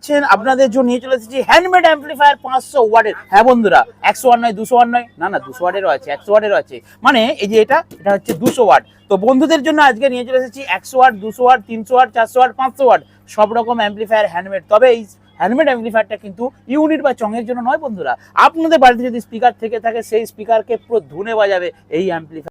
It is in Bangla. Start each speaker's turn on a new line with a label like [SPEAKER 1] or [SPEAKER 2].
[SPEAKER 1] পাচ্ছেন আপনাদের জন্য নিয়ে চলে এসেছি হ্যান্ডমেড অ্যাম্পলিফায়ার 500 ওয়াটের। হ্যাঁ বন্ধুরা, 100 ওয়াট নয়, 200 ওয়াট নয়, না 200 ওয়াটেরও আছে, 100 ওয়াটেরও আছে। মানে এই যে এটা হচ্ছে 200 ওয়াট। তো বন্ধুদের জন্য আজকে নিয়ে চলে এসেছি 100 watt, 200 watt, 300 watt, 400 watt, 500 watt সব রকম অ্যাম্পলিফায়ার হ্যান্ডমেড। তবে এই হ্যান্ডমেড অ্যাম্পলিফায়ারটা কিন্তু ইউনিট বা চঙের জন্য নয় বন্ধুরা। আপনাদের বাড়িতে যদি স্পিকার থেকে থাকে সেই স্পিকারকে পুরো ধুনে বাজাবে এই অ্যাম্পলিফায়ার।